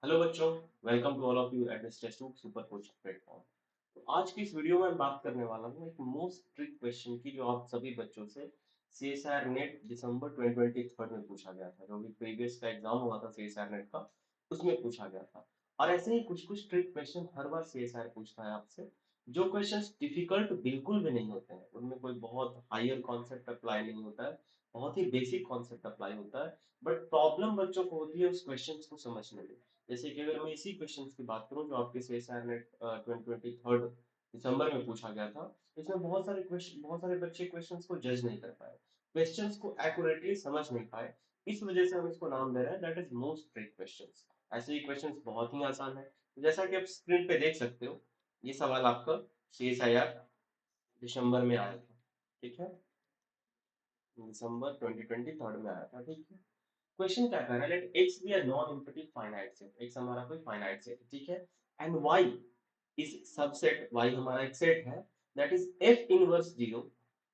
Hello बच्चों, welcome to all of you at this test super coaching platform. तो आज की इस वीडियो में मैं बात करने वाला हूँ एक मोस्ट ट्रिक क्वेश्चन की जो आप सभी बच्चों से सीएसआर नेट दिसंबर 2023 में पूछा गया था। जो भी प्रीवियस का एग्जाम हुआ था सीएसआर नेट का, उसमें पूछा गया था। और ऐसे ही कुछ कुछ ट्रिक क्वेश्चन हर बार सीएसआर पूछता है आपसे। जो क्वेश्चंस डिफिकल्ट बिल्कुल भी नहीं होते हैं, उनमें कोई बहुत हायर कॉन्सेप्ट अप्लाई नहीं होता है, बहुत ही बेसिक कॉन्सेप्ट अप्लाई होता है। बट प्रॉब्लम बच्चों को होती है उस क्वेश्चंस को समझने में। जैसे कि अगर मैं इसी क्वेश्चंस की बात करूं जो आपके सीएसआर नेट 2023 दिसंबर में पूछा गया था, इसमें बहुत सारे बच्चे क्वेश्चंस को जज नहीं कर पाए, क्वेश्चंस को एक्यूरेटली समझ नहीं पाए। इस वजह से हम इसको नाम दे रहे हैं that is most trick questions. ऐसे ही क्वेश्चंस बहुत ही आसान है। तो जैसा कि आप स्क्रीन पे देख सकते हो, ये सवाल आपका सीएसआईआर दिसंबर में आया था। ठीक है, दिसंबर 2023 में आया था। ठीक है, क्वेश्चन क्या कर रहा है, let X be a non empty finite set. X हमारा कोई फाइनाइट सेट है, ठीक है, and Y is subset, Y हमारा एक सेट है, that is f inverse zero.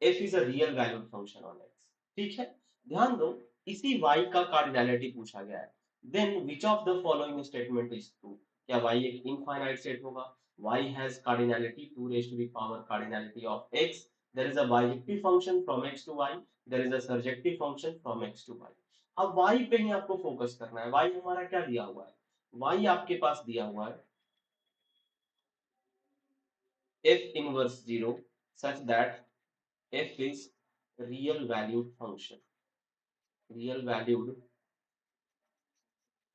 F is a real valued function on X. ठीक है, ध्यान दो, इसी वाई का कार्डिनैलिटी पूछा गया है। Then which of the following statement is true. क्या वाई एक इनफाइनाइट सेट होगा? Y has cardinality 2 raised to the power cardinality of x. There is a bijective function from x to y. There is a surjective function from x to y. अब y पे ही आपको focus करना है। y हमारा क्या दिया हुआ है? y आपके पास दिया हुआ है f inverse 0 such that f is real valued function, real valued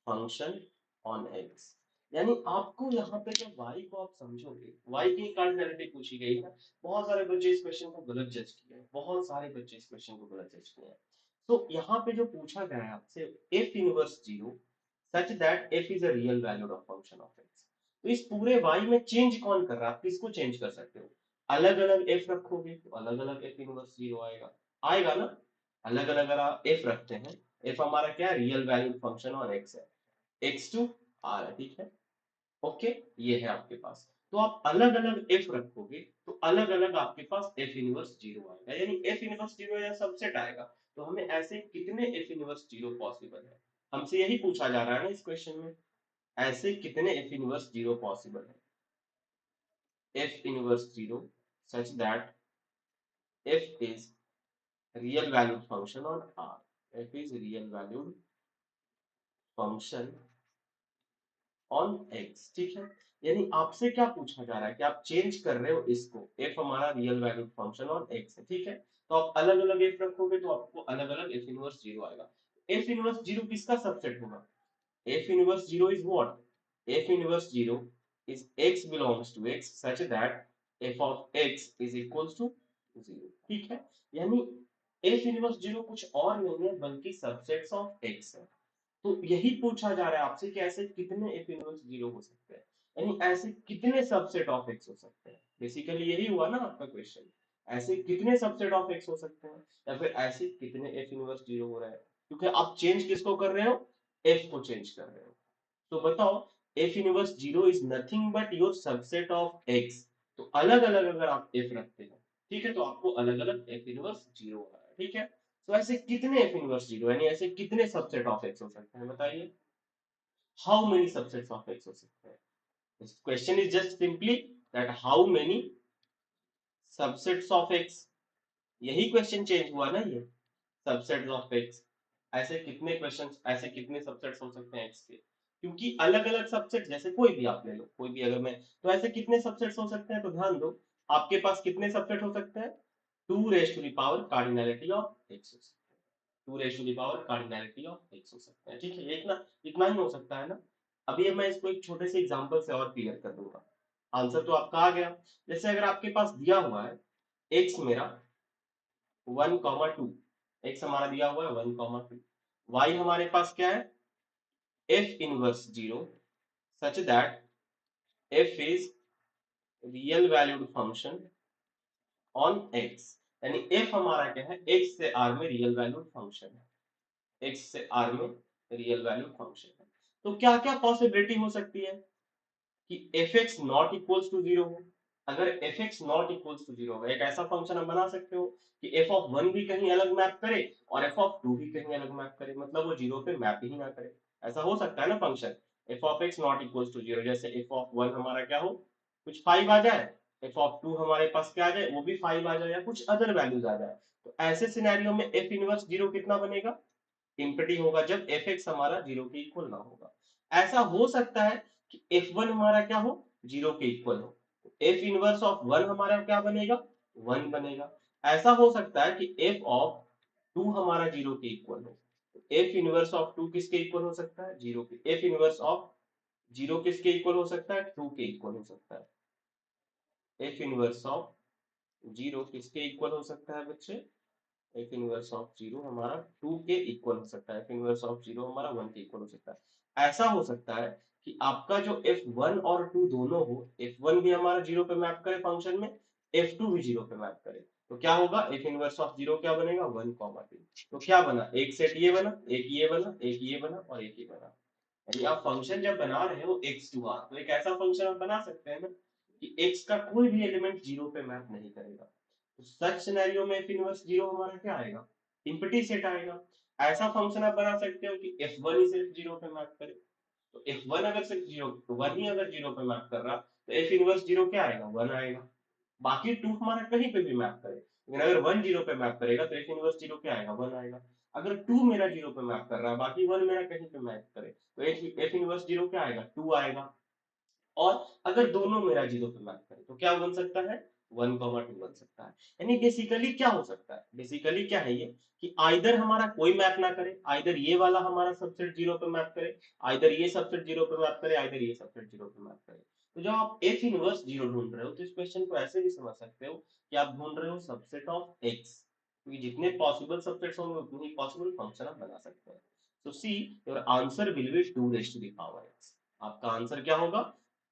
function on x। यानी आपको यहाँ पे जब y को आप समझोगे, y की कार्डिनैलिटी पूछी गई है। बहुत सारे बच्चे इस क्वेश्चन को गलत जज किए हैं, बहुत सारे बच्चे इस क्वेश्चन को गलत जज किए हैं। तो यहाँ पे जो पूछा गया है आपसे, f inverse 0 such that f is a real valued of function of x। तो इस पूरे y में चेंज कौन कर रहा है? आप किसको चेंज कर सकते हो? अलग अलग f रखोगे तो अलग अलग f इनवर्स 0 आएगा, आएगा ना। अलग अलग अगर आप f रखते हैं, f हमारा क्या है? Real valued function on x है, x टू r है। ठीक है, ओके, ये है आपके पास। तो आप अलग अलग f रखोगे तो अलग अलग आपके पास f इनवर्स 0 आएगा, यानी f इनवर्स 0 या सबसेट आएगा। तो हमें ऐसे कितने f इनवर्स 0 पॉसिबल है, हमसे यही पूछा जा रहा है ना इस क्वेश्चन में। ऐसे कितने f इनवर्स 0 पॉसिबल है? f inverse 0 such that f is real valued function on r, f is real valued function on X. ठीक है, यानी आपसे क्या पूछा जा रहा है कि आप चेंज कर रहे हो इसको, एफ हमारा real valued function on x है। ठीक है, तो आप अलग अलग एफ रखोगे तो आपको अलग अलग एफ इनवर्स जीरो आएगा। एफ इनवर्स जीरो किसका सबसेट होगा? F inverse zero is what? F inverse zero is X belongs to X such that f of X is equals to zero. ठीक है, यानी एफ इनवर्स जीरो कुछ और नहीं है बल्कि सबसेट्स ऑफ एक्स है। तो यही पूछा जा रहा है आपसे कि ऐसे कितने एफ इनवर्स जीरो हो सकते हैं, यानी ऐसे कितने सबसेट ऑफ एक्स हो सकते हैं। बेसिकली यही हुआ ना आपका क्वेश्चन, ऐसे कितने सबसेट ऑफ एक्स हो सकते हैं, या फिर ऐसे कितने एफ इनवर्स जीरो हो रहे हैं। क्योंकि आप चेंज किसको कर रहे हो? एफ को चेंज कर रहे हो। तो बताओ, F inverse zero is nothing but your subset of x. तो अलग अलग अगर आप एफ रखते हैं, ठीक है, तो आपको अलग अलग एफ इनवर्स जीरो हो रहा है। ठीक है, तो ऐसे कितने एफ इनवर्स जीरो, यानी ऐसे कितने सबसेट ऑफ एक्स हो सकते हैं, बताइए। How many subsets of X हो सकते हैं? Question is just simply that how many subsets of x. यही क्वेश्चन चेंज हुआ ना, ये सबसेट्स ऑफ एक्स। ऐसे कितने क्वेश्चंस, ऐसे कितने सबसेट्स हो सकते हैं एक्स के, क्योंकि अलग अलग सबसेट, जैसे कोई भी आप ले लो, कोई भी अगर मैं, तो ऐसे कितने सबसेट्स हो सकते हैं? तो ध्यान दो, आपके पास कितने सबसेट हो सकते हैं? 2 raise to the power cardinality of X हो सकते हैं, 2 raise to the power cardinality of X हो सकते हैं। ठीक है, इतना इतना ही हो सकता है ना। अभी मैं इसको एक छोटे से एग्जांपल से और क्लियर कर दूंगा। आंसर तो आपका आ गया। जैसे अगर आपके पास दिया हुआ है एक्स मेरा 1,2, एक्स हमारा दिया हुआ है 1,2, वाई हमारे पास क्या है? F inverse 0 such that f is real valued function on X. यानी एफ हमारा क्या है? एक्स से आर में रियल वैल्यूड फंक्शन है, एक्स से आर में रियल वैल्यूड फंक्शन है। तो क्या क्या पॉसिबिलिटी हो सकती है कि f X not equals to zero हो। अगर f X not equals to zero होगा, एक ऐसा फंक्शन हम बना सकते हो कि एफ ऑफ वन भी कहीं अलग मैप करे और एफ ऑफ टू भी कहीं अलग मैप करे, मतलब वो जीरो पे मैप ही ना करे। ऐसा हो सकता है ना function, f of X not equal to zero, जैसे एफ ऑफ वन हमारा क्या हो, कुछ 5 आ जाए, एफ ऑफ टू हमारे पास क्या आ जाए, वो भी 5 आ जाए, या कुछ अदर वैल्यूज आ जाए, तो ऐसे सिनेरियो में एफ इनवर्स जीरो कितना बनेगा, इंफिनिटी होगा, जब एफ एक्स हमारा जीरो के इक्वल ना होगा। ऐसा हो सकता है कि एफ वन हमारा क्या हो, जीरो के इक्वल हो, एफ इनवर्स ऑफ वन हमारा क्या बनेगा, वन बनेगा। ऐसा हो सकता है कि एफ ऑफ टू हमारा जीरो के इक्वल हो, एफ इनवर्स ऑफ टू किसके इक्वल हो सकता है, जीरो के। एफ इनवर्स ऑफ जीरो किसके इक्वल हो सकता है, टू के इक्वल हो सकता है। एफ इनवर्स ऑफ जीरो किसके इक्वल हो सकता है बच्चे, एफ इनवर्स ऑफ जीरो हमारा टू के इक्वल हो सकता है, एफ इनवर्स ऑफ जीरो हमारा वन के इक्वल हो सकता है। ऐसा हो सकता है कि आपका जो एफ वन और टू दोनों हो, एफ वन भी हमारा जीरो पे मैप करे फंक्शन में, एफ टू भी जीरो पे मैप करे, तो क्या होगा, एफ इनवर्स ऑफ जीरो क्या बनेगा, वन कॉमा टू। तो क्या बना, एक सेट ये बना, एक ये बना, एक ये बना और एक ये बना। यानी आप फंक्शन जब बना रहे हो एक्स टू आर, तो एक ऐसा फंक्शन आप बना सकते हैं ना कि एक्स का कोई भी एलिमेंट जीरो पे मैप नहीं करेगा। तो सच सिनेरियो में एफ इनवर्स जीरो हमारा क्या आएगा, इम्पटी सेट आएगा। ऐसा फंक्शन आप बना सकते हो कि एफ वन ही सिर्फ जीरो पे मैप करे, तो एफ वन अगर सिर्फ जीरो, तो वन ही अगर जीरो पे मैप कर रहा, तो एफ इनवर्स जीरो क्या आएगा, वन आएगा। बाकी टू हमारा कहीं पे भी मैप करे, लेकिन अगर वन जीरो पे मैप करेगा तो एफ इनवर्स जीरो क्या आएगा, वन आएगा। अगर टू मेरा जीरो पे मैप कर रहा है, बाकी वन मेरा कहीं पे मैप करे, तो एफ इनवर्स जीरो क्या आएगा, टू आएगा। और अगर दोनों मेरा जीरो पे मैप करे तो क्या बन सकता है, वन कॉमा टू बन सकता है। यानी बेसिकली क्या हो सकता है, बेसिकली क्या है ये, कि आइदर हमारा कोई मैप ना करे, आइदर ये वाला हमारा सबसेट जीरो पे मैप करे, आइदर ये सबसेट जीरो पे मैप करे, आइदर ये सबसेट जीरो पे मैप करे। तो जब आप एफ इनवर्स जीरो ढूंढ रहे हो, तो इस क्वेश्चन को ऐसे भी समझ सकते हो कि आप ढूंढ रहे हो सबसेट ऑफ एक्स, क्योंकि जितने पॉसिबल सबसेट्स होंगे उतने ही पॉसिबल फंक्शन आप बना सकते हैं। So see your answer will be two raise to the power x. आपका आंसर क्या होगा,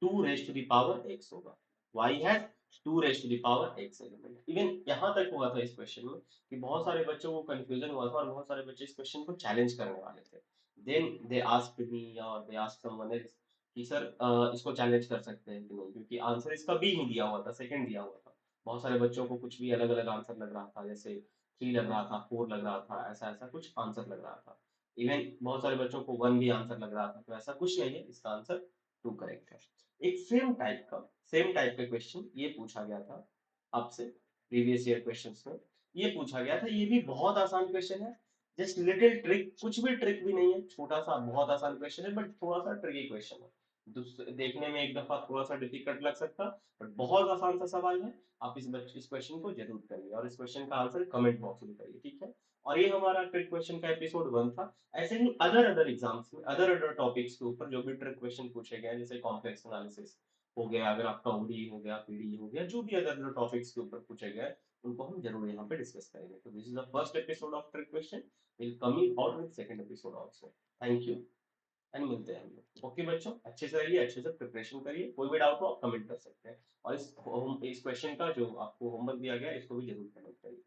two raise to the power x होगा। y has to raise to the power x element. Even यहां तक हुआ था इस क्वेश्चन में कि बहुत सारे बच्चों को कंफ्यूजन हुआ था और बहुत सारे बच्चे इस क्वेश्चन को चैलेंज करने वाले थे। देन दे आस्क्ड मी और दे आस्क्ड समवन एल्स कि सर इसको चैलेंज कर सकते हैं कि नहीं, क्योंकि आंसर इसका बी ही दिया हुआ था, सेकंड दिया हुआ था। बहुत सारे बच्चों को कुछ भी अलग अलग आंसर लग रहा था, जैसे 3 लग रहा था, 4 लग रहा था, ऐसा ऐसा कुछ आंसर लग रहा था। इवन बहुत सारे बच्चों को 1 भी आंसर लग रहा था, तो ऐसा कुछ नहीं है, इसका आंसर 2 करेक्ट है। एक सेम टाइप का क्वेश्चन ये पूछा गया था आपसे प्रीवियस ईयर क्वेश्चंस में। ये पूछा गया था, ये भी बहुत आसान क्वेश्चन है, जस्ट लिटिल ट्रिक, कुछ भी ट्रिक भी नहीं है, छोटा सा बहुत आसान क्वेश्चन है, बट थोड़ा सा ट्रिकी क्वेश्चन है। देखने में एक दफा थोड़ा सा डिफिकल्ट लग सकता, बट बहुत आसान सा सवाल है। आप इस क्वेश्चन को जरूर करिए और इस क्वेश्चन का आंसर कमेंट बॉक्स में करिए, ठीक है। और ये हमारा ट्रिक क्वेश्चन का एपिसोड 1 था। ऐसे ही अदर एग्जाम्स में अदर टॉपिक्स के ऊपर जो भी ट्रिक क्वेश्चन पूछे गए, जैसे कॉम्प्लेक्स एनालिसिस हो गया, अगर आपका ओडी हो गया, पीडी हो गया, जो भी अदर टॉपिक्स के ऊपर पूछे गए, उनको हम जरूर यहाँ पे डिस्कस करेंगे। तो this is the first episode of trick question, will coming out with second episode also. Thank you and मिलते हैं हम लोग। ओके बच्चों, अच्छे से रहिए, अच्छे से प्रिपरेशन करिए, कोई भी डाउट हो आप कमेंट कर सकते हैं। और इस क्वेश्चन का जो आपको होमवर्क दिया गया है, इसको भी जरूर कमेंट करिए।